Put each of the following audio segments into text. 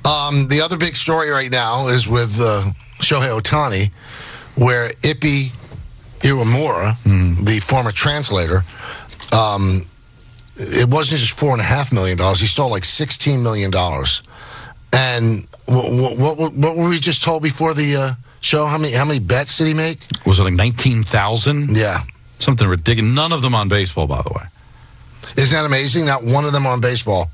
The other big story right now is with Shohei Ohtani, where Ippy Iwamura, the former translator, it wasn't just $4.5 million. He stole like $16 million. And what were we just told before the show? How many bets did he make? Was it like 19,000? Yeah. Something ridiculous. None of them on baseball, by the way. Isn't that amazing? Not one of them on baseball.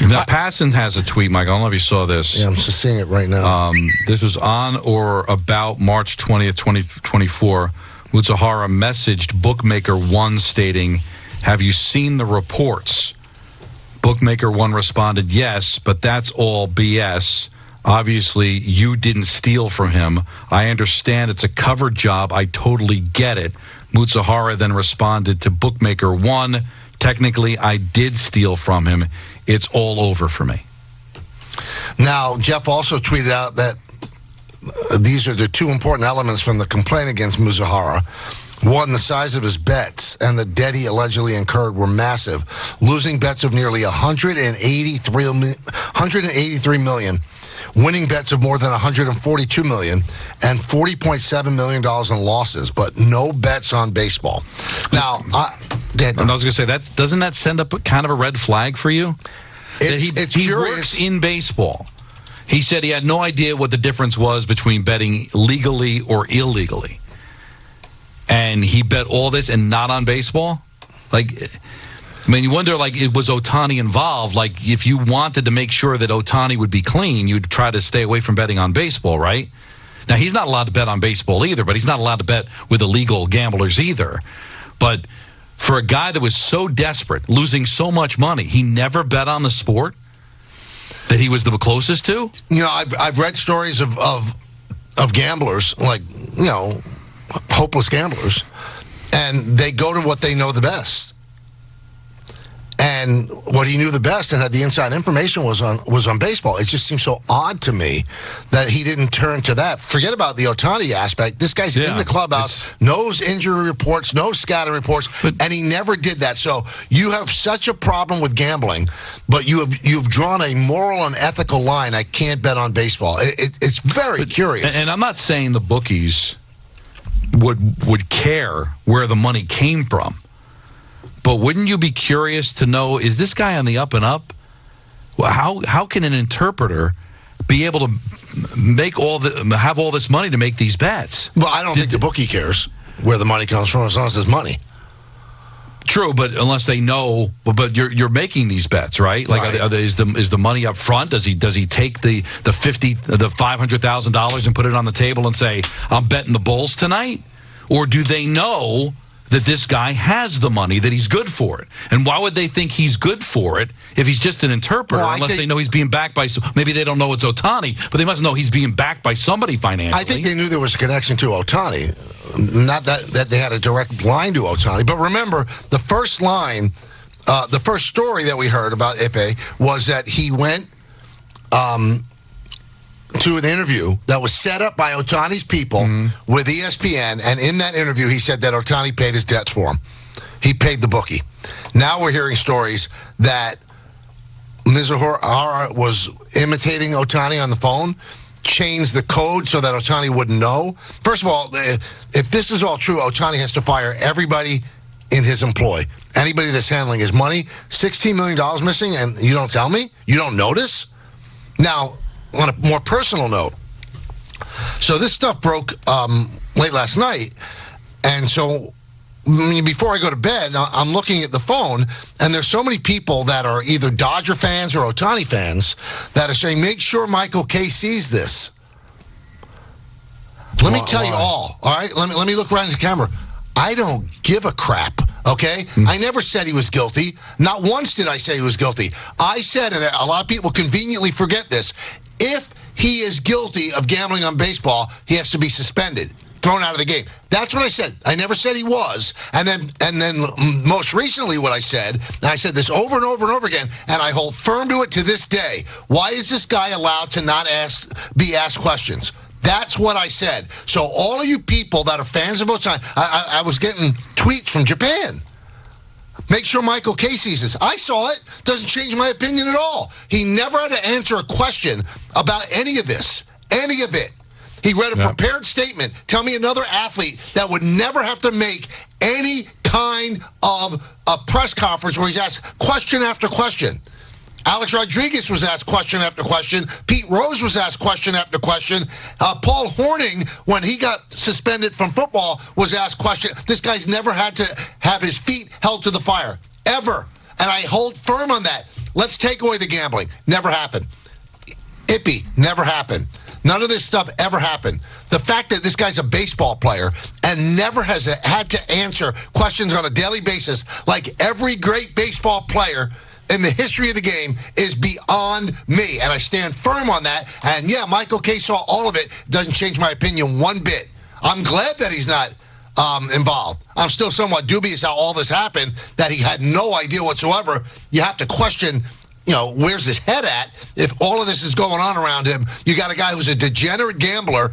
Now, Passon has a tweet, Mike. I don't know if you saw this. Yeah, I'm just seeing it right now. This was on or about March 20th, 2024. Mutsuhara messaged Bookmaker One stating, "Have you seen the reports?" Bookmaker One responded, "Yes, but that's all BS. Obviously, you didn't steal from him. I understand it's a cover job. I totally get it." Mutsuhara then responded to Bookmaker One, "Technically, I did steal from him. It's all over for me." Now, Jeff also tweeted out that these are the two important elements from the complaint against Mutsuhara. One, the size of his bets and the debt he allegedly incurred were massive, losing bets of nearly $183 million, winning bets of more than $142 million, and $40.7 million in losses, but no bets on baseball. Now, I was going to say, doesn't that send up kind of a red flag for you? It's he curious. Works in baseball. He said he had no idea what the difference was between betting legally or illegally. And he bet all this and not on baseball? Like, I mean, you wonder, like, was Ohtani involved? Like, if you wanted to make sure that Ohtani would be clean, you'd try to stay away from betting on baseball, right? Now, he's not allowed to bet on baseball either, but he's not allowed to bet with illegal gamblers either. But for a guy that was so desperate, losing so much money, he never bet on the sport that he was the closest to? You know, I've read stories of gamblers, like, you know, hopeless gamblers, and they go to what they know the best. And what he knew the best and had the inside information was on baseball. It just seems so odd to me that he didn't turn to that. Forget about the Ohtani aspect. This guy's in the clubhouse, knows injury reports, knows scouting reports, and he never did that. So you have such a problem with gambling, but you've drawn a moral and ethical line. I can't bet on baseball. It's very curious. And I'm not saying the bookies would care where the money came from. But wouldn't you be curious to know, is this guy on the up and up? Well, how can an interpreter be able to have all this money to make these bets? Well, I don't think the bookie cares where the money comes from as long as it's money. True, but unless they know, but you're making these bets, right? Like, right. Is the money up front? Does he take the $500,000 and put it on the table and say, "I'm betting the Bulls tonight"? Or do they know that this guy has the money, that he's good for it? And why would they think he's good for it if he's just an interpreter, unless they know he's being backed by, maybe they don't know it's Ohtani, but they must know he's being backed by somebody financially. I think they knew there was a connection to Ohtani, not that they had a direct line to Ohtani. But remember, the first line, the first story that we heard about Ippy was that he went to an interview that was set up by Ohtani's people with ESPN, and in that interview he said that Ohtani paid his debts for him. He paid the bookie. Now we're hearing stories that Mutsuhara was imitating Ohtani on the phone, changed the code so that Ohtani wouldn't know. First of all, if this is all true, Ohtani has to fire everybody in his employ. Anybody that's handling his money. $16 million missing, and you don't tell me? You don't notice? Now, on a more personal note, so this stuff broke late last night, and so before I go to bed, I'm looking at the phone, and there's so many people that are either Dodger fans or Ohtani fans that are saying, make sure Michael K sees this. Let me tell you all right? Let me look right into the camera. I don't give a crap, okay? I never said he was guilty. Not once did I say he was guilty. I said, and a lot of people conveniently forget this, if he is guilty of gambling on baseball, he has to be suspended, thrown out of the game. That's what I said. I never said he was. And then most recently what I said, and I said this over and over and over again, and I hold firm to it to this day. Why is this guy allowed to not be asked questions? That's what I said. So all of you people that are fans of Ohtani, I was getting tweets from Japan. Make sure Michael K sees this. I saw it. Doesn't change my opinion at all. He never had to answer a question about any of this, any of it. He read a prepared statement. Tell me another athlete that would never have to make any kind of a press conference where he's asked question after question. Alex Rodriguez was asked question after question. Pete Rose was asked question after question. Paul Hornung, when he got suspended from football, was asked question. This guy's never had to have his feet held to the fire, ever. And I hold firm on that. Let's take away the gambling. Never happened. Ippy, never happened. None of this stuff ever happened. The fact that this guy's a baseball player and never has had to answer questions on a daily basis like every great baseball player in the history of the game is beyond me, and I stand firm on that. And yeah, Michael K saw all of it. Doesn't change my opinion one bit. I'm glad that he's not involved. I'm still somewhat dubious how all this happened, that he had no idea whatsoever. You have to question, where's his head at if all of this is going on around him. You got a guy who's a degenerate gambler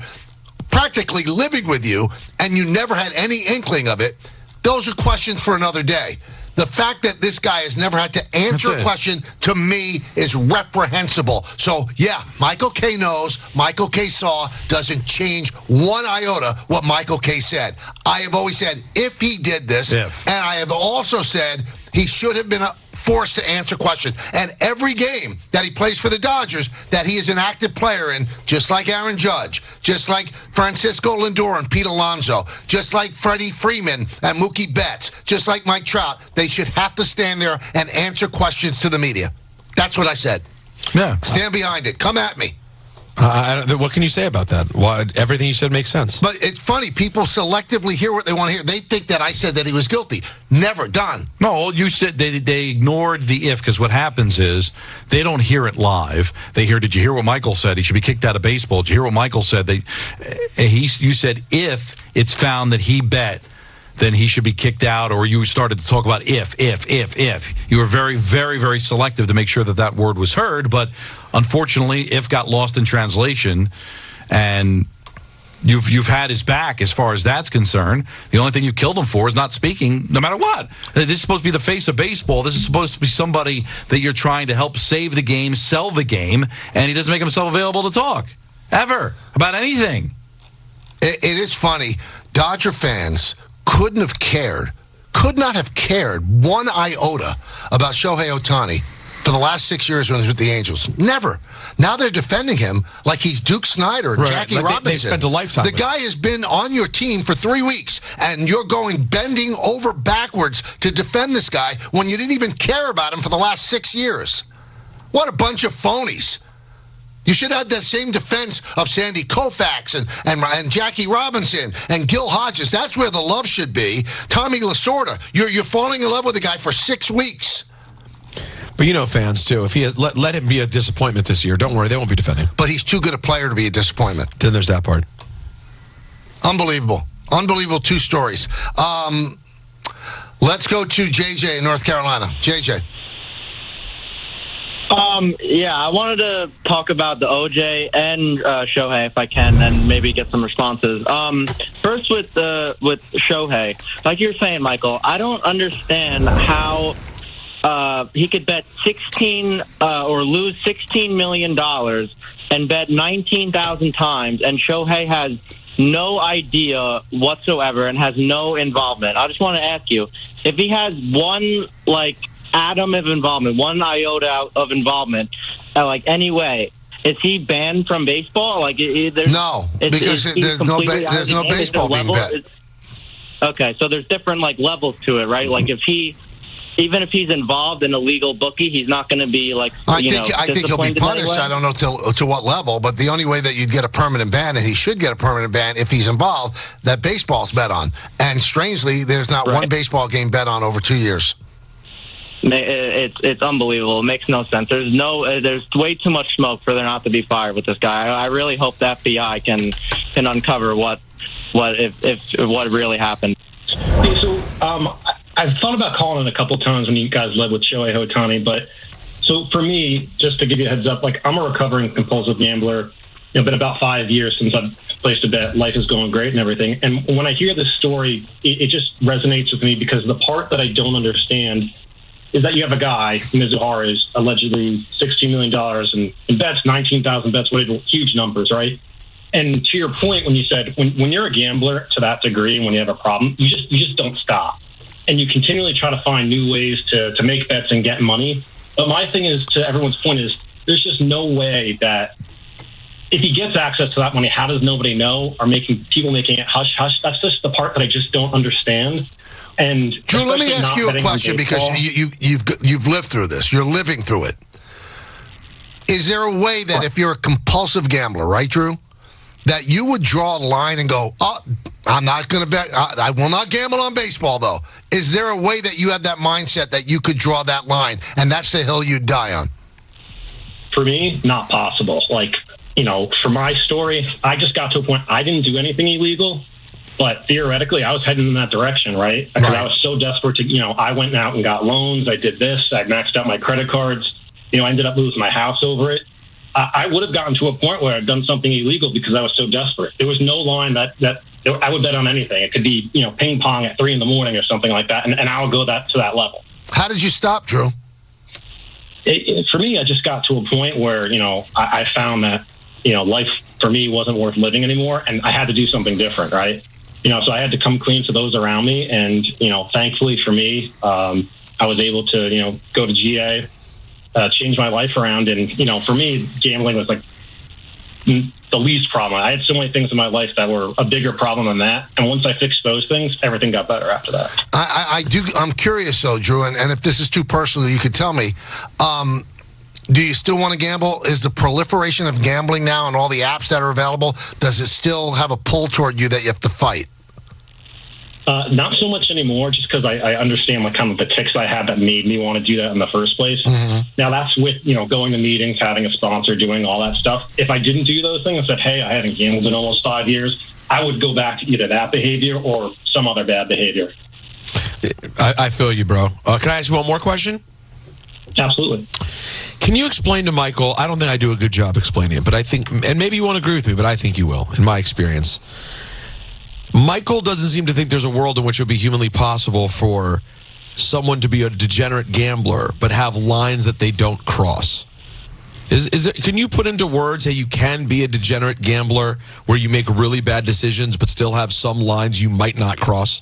practically living with you, and you never had any inkling of it. Those are questions for another day. The fact that this guy has never had to answer a question, to me, is reprehensible. So, yeah, Michael K knows, Michael K saw, doesn't change one iota what Michael K said. I have always said, if he did this, and I have also said he should have been forced to answer questions. And every game that he plays for the Dodgers, that he is an active player in, just like Aaron Judge, just like Francisco Lindor and Pete Alonso, just like Freddie Freeman and Mookie Betts, just like Mike Trout, they should have to stand there and answer questions to the media. That's what I said. Yeah. Stand behind it. Come at me. What can you say about that? Everything you said makes sense. But it's funny. People selectively hear what they want to hear. They think that I said that he was guilty. Never done. No, you said they ignored the if, because what happens is they don't hear it live. They hear, did you hear what Michael said? He should be kicked out of baseball. Did you hear what Michael said? You said if it's found that he bet, then he should be kicked out, or you started to talk about if. You were very, very, very selective to make sure that word was heard, but unfortunately, if got lost in translation, and you've had his back as far as that's concerned. The only thing you killed him for is not speaking, no matter what. This is supposed to be the face of baseball. This is supposed to be somebody that you're trying to help save the game, sell the game, and he doesn't make himself available to talk, ever, about anything. It is funny. Dodger fans could not have cared one iota about Shohei Ohtani for the last 6 years when he was with the Angels. Never. Now they're defending him like he's Duke Snyder and Jackie Robinson. They spent a lifetime. The guy has been on your team for 3 weeks, and you're bending over backwards to defend this guy when you didn't even care about him for the last 6 years. What a bunch of phonies. You should have that same defense of Sandy Koufax and Jackie Robinson and Gil Hodges. That's where the love should be. Tommy Lasorda, you're falling in love with the guy for 6 weeks. But fans too. If he let him be a disappointment this year, don't worry, they won't be defending. But he's too good a player to be a disappointment. Then there's that part. Unbelievable. Unbelievable 2 stories. Let's go to JJ in North Carolina. JJ. Yeah, I wanted to talk about the OJ and Shohei, if I can, and maybe get some responses. First with Shohei, like you're saying, Michael, I don't understand how he could bet 16 or lose $16 million and bet 19,000 times, and Shohei has no idea whatsoever and has no involvement. I just want to ask you, if he has one, atom of involvement, one iota of involvement, any way, is he banned from baseball? No, because there's no baseball being bet. Okay, so there's different levels to it, right? Even if he's involved in a legal bookie, he's not going to be I think he'll be punished. I don't know to what level, but the only way that you'd get a permanent ban, and he should get a permanent ban if he's involved, that baseball's bet on. And strangely, there's not one baseball game bet on over 2 years. It's unbelievable. It makes no sense. There's way too much smoke for there not to be fired with this guy. I really hope the FBI can uncover what really happened. Yeah, so I've thought about calling it a couple times when you guys led with Shohei Ohtani, but so for me, just to give you a heads up, I'm a recovering compulsive gambler. Been about 5 years since I've placed a bet. Life is going great and everything. And when I hear this story, it just resonates with me because the part that I don't understand is that you have a guy, Mizuhara, is allegedly $16 million in bets, 19,000 bets, whatever, huge numbers, right? And to your point, when you said when you're a gambler to that degree and when you have a problem, you just don't stop. And you continually try to find new ways to make bets and get money. But my thing is, to everyone's point, is there's just no way that if he gets access to that money, how does nobody know? Are people making it hush hush? That's just the part that I just don't understand. And Drew, let me ask you a question because you've lived through this. You're living through it. Is there a way that if you're a compulsive gambler, right, Drew, that you would draw a line and go, oh, I'm not going to bet. I will not gamble on baseball, though. Is there a way that you have that mindset that you could draw that line, and that's the hill you'd die on? For me, not possible. Like, for my story, I just got to a point, I didn't do anything illegal. But theoretically, I was heading in that direction, right? Because I was so desperate to, I went out and got loans. I did this. I maxed out my credit cards. I ended up losing my house over it. I would have gotten to a point where I'd done something illegal because I was so desperate. There was no line that I would bet on anything. It could be, ping pong at 3 a.m. or something like that, and I would go to that level. How did you stop, Drew? For me, I just got to a point where, I found that, life for me wasn't worth living anymore, and I had to do something different, right? So I had to come clean to those around me. And, thankfully for me, I was able to, go to GA, change my life around. And, for me, gambling was like the least problem. I had so many things in my life that were a bigger problem than that. And once I fixed those things, everything got better after that. I'm curious, though, Drew, and if this is too personal, you could tell me. Do you still want to gamble? Is the proliferation of gambling now and all the apps that are available, does it still have a pull toward you that you have to fight? Not so much anymore, just because I understand kind of the tics I had that made me want to do that in the first place. Mm-hmm. Now, that's with, going to meetings, having a sponsor, doing all that stuff. If I didn't do those things and said, hey, I haven't gambled in almost 5 years, I would go back to either that behavior or some other bad behavior. I feel you, bro. Can I ask you one more question? Absolutely. Can you explain to Michael, I don't think I do a good job explaining it, but I think, and maybe you won't agree with me, but I think you will, in my experience. Michael doesn't seem to think there's a world in which it would be humanly possible for someone to be a degenerate gambler, but have lines that they don't cross. Can you put into words how you can be a degenerate gambler where you make really bad decisions, but still have some lines you might not cross?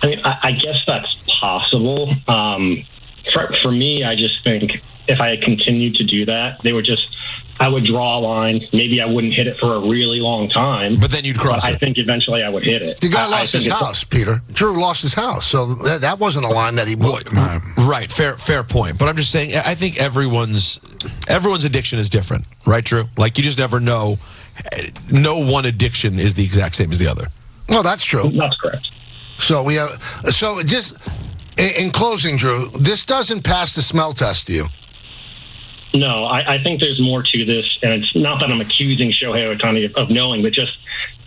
I mean, I guess that's possible. For me, I just think if I had continued to do that, I would draw a line. Maybe I wouldn't hit it for a really long time. But then you'd cross it. I think eventually I would hit it. The guy lost his house, Peter. Drew lost his house. So that wasn't a line that he would. Right. Fair point. But I'm just saying, I think everyone's addiction is different. Right, Drew? Like, you just never know. No one addiction is the exact same as the other. Well, that's true. That's correct. So just in closing, Drew, this doesn't pass the smell test, do you? No, I think there's more to this, and it's not that I'm accusing Shohei Ohtani of knowing, but just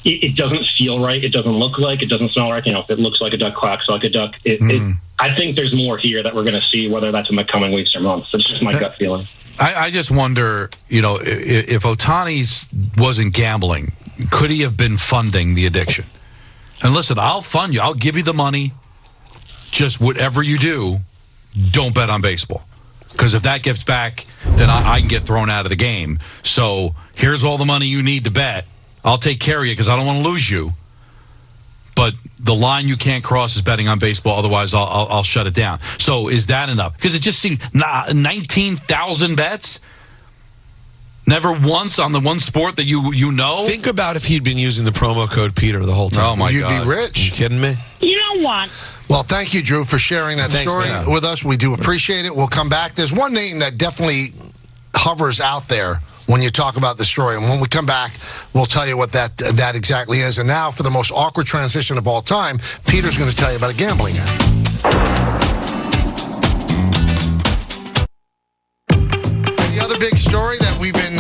it doesn't feel right. It doesn't look like, it doesn't smell right. If it looks like a duck, quacks like a duck. I think there's more here that we're going to see, whether that's in the coming weeks or months. That's just my gut feeling. I just wonder, if Ohtani wasn't gambling, could he have been funding the addiction? And listen, I'll fund you. I'll give you the money. Just whatever you do, don't bet on baseball. Because if that gets back, then I can get thrown out of the game. So here's all the money you need to bet. I'll take care of you because I don't want to lose you. But the line you can't cross is betting on baseball. Otherwise, I'll shut it down. So is that enough? Because it just seems 19,000 bets. Never once on the one sport that you know. Think about if he'd been using the promo code Peter the whole time. Oh my God! You'd be rich. You kidding me? You know what? Well, thank you, Drew, for sharing that story with us. We do appreciate it. We'll come back. There's one name that definitely hovers out there when you talk about the story. And when we come back, we'll tell you what that exactly is. And now, for the most awkward transition of all time, Peter's going to tell you about a gambling app. The other big story that we've been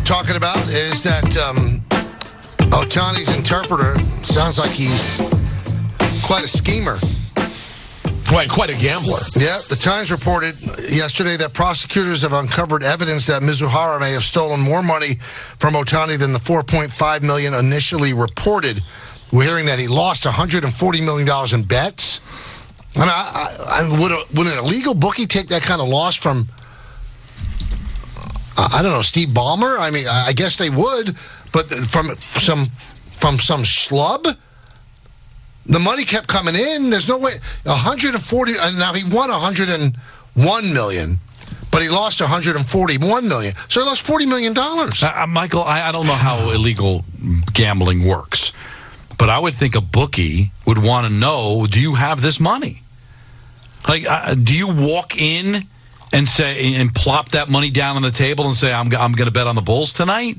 talking about is that Ohtani's interpreter sounds like he's quite a schemer. Quite a gambler. Yeah, the Times reported yesterday that prosecutors have uncovered evidence that Mizuhara may have stolen more money from Ohtani than the $4.5 million initially reported. We're hearing that he lost $140 million in bets. I mean, would an illegal bookie take that kind of loss from, I don't know, Steve Ballmer? I mean, I guess they would, but from some schlub? The money kept coming in. There's no way. 140, and now he won 101 million, but he lost 141 million. So he lost $40 million. Michael, I don't know how illegal gambling works, but I would think a bookie would want to know, do you have this money? Like, do you walk in and say and plop that money down on the table and say, I'm going to bet on the Bulls tonight?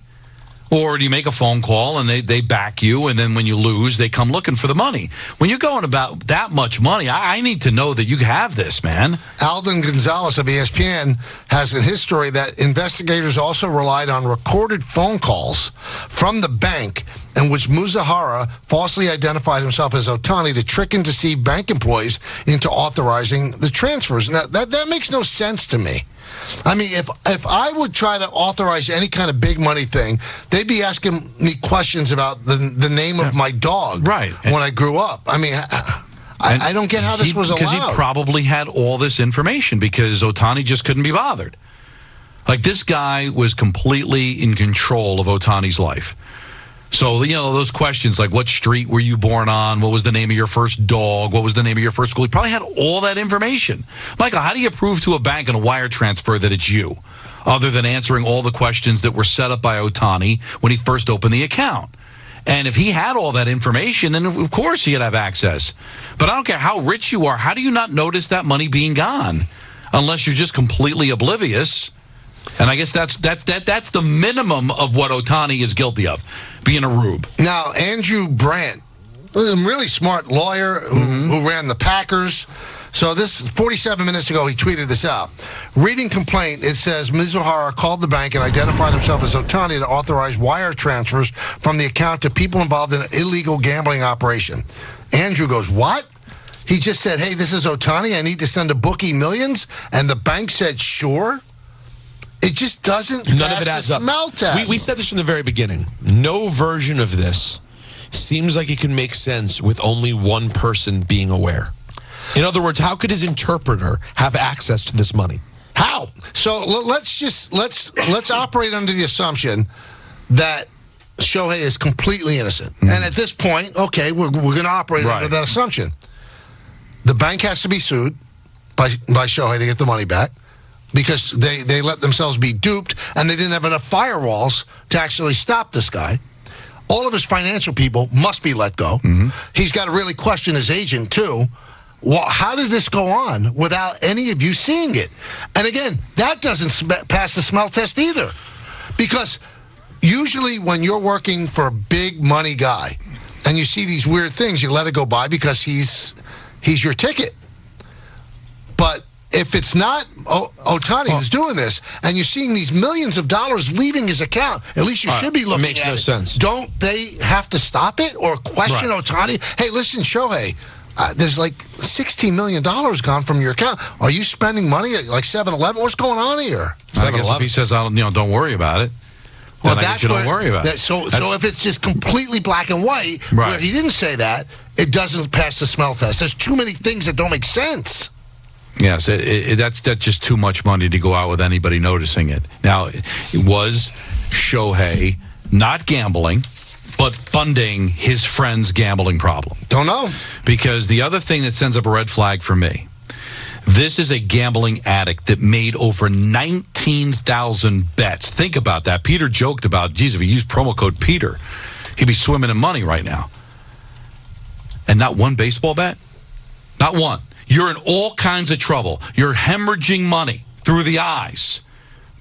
Or do you make a phone call and they back you, and then when you lose, they come looking for the money? When you're going about that much money, I need to know that you have this, man. Alden Gonzalez of ESPN has in his story that investigators also relied on recorded phone calls from the bank in which Mizuhara falsely identified himself as Ohtani to trick and deceive bank employees into authorizing the transfers. Now, that makes no sense to me. I mean, if I would try to authorize any kind of big money thing, they'd be asking me questions about the name of my dog when I grew up. I mean, I don't get how this was allowed. Because he probably had all this information because Ohtani just couldn't be bothered. Like, this guy was completely in control of Ohtani's life. So, you know, those questions like, what street were you born on? What was the name of your first dog? What was the name of your first school? He probably had all that information. Michael, how do you prove to a bank in a wire transfer that it's you, other than answering all the questions that were set up by Ohtani when he first opened the account? And if he had all that information, then of course he'd have access. But I don't care how rich you are. How do you not notice that money being gone? Unless you're just completely oblivious. And I guess that's the minimum of what Ohtani is guilty of, being a rube. Now, Andrew Brandt, a really smart lawyer who ran the Packers. So this 47 minutes ago, he tweeted this out. Reading complaint, it says Mizuhara called the bank and identified himself as Ohtani to authorize wire transfers from the account to people involved in an illegal gambling operation. Andrew goes, what? He just said, hey, this is Ohtani. I need to send a bookie millions. And the bank said, sure. It just doesn't None of it adds up. Smell test. We said this from the very beginning. No version of this seems like it can make sense with only one person being aware. In other words, how could his interpreter have access to this money? How? So let's operate under the assumption that Shohei is completely innocent. And at this point, okay, we're going to operate under that assumption. The bank has to be sued by Shohei to get the money back, because they let themselves be duped and they didn't have enough firewalls to actually stop this guy. All of his financial people must be let go. He's got to really question his agent, too. Well, how does this go on without any of you seeing it? And again, that doesn't pass the smell test either. Because usually when you're working for a big money guy and you see these weird things, you let it go by because he's your ticket. But if it's not Ohtani who's doing this, and you're seeing these millions of dollars leaving his account, at least you should be looking at it. Makes no sense. Don't they have to stop it or question Ohtani? Hey, listen, Shohei, there's like $16 million gone from your account. Are you spending money at like 7-Eleven? What's going on here? 7-Eleven. If he says, don't worry about it. Well, then I guess you don't worry about it. So if it's just completely black and white, where he didn't say that, it doesn't pass the smell test. There's too many things that don't make sense. Yes, that's just too much money to go out with anybody noticing it. Now, it was Shohei not gambling, but funding his friend's gambling problem. Don't know. Because the other thing that sends up a red flag for me, this is a gambling addict that made over 19,000 bets. Think about that. Peter joked about, geez, if he used promo code Peter, he'd be swimming in money right now. And not one baseball bet? Not one. You're in all kinds of trouble. You're hemorrhaging money through the eyes.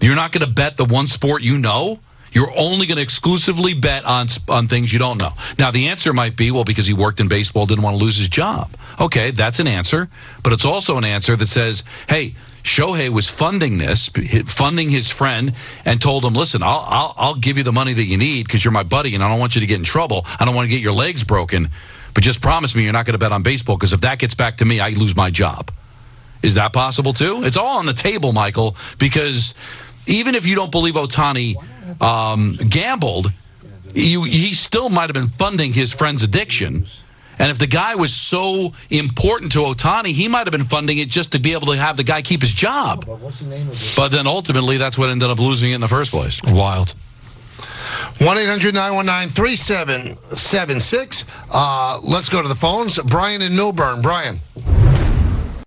You're not going to bet the one sport you know. You're only going to exclusively bet on things you don't know. Now, the answer might be, well, because he worked in baseball, didn't want to lose his job. Okay, that's an answer. But it's also an answer that says, hey, Shohei was funding his friend, and told him, listen, I'll give you the money that you need because you're my buddy, and I don't want you to get in trouble. I don't want to get your legs broken. but just promise me you're not going to bet on baseball, because if that gets back to me, I lose my job. Is that possible too? It's all on the table, Michael, because even if you don't believe Ohtani gambled, he still might have been funding his friend's addiction. And if the guy was so important to Ohtani, he might have been funding it just to be able to have the guy keep his job. But then ultimately, that's what ended up losing it in the first place. Wild. 1-800-919-3776. Let's go to the phones. Brian in Millburn. Brian.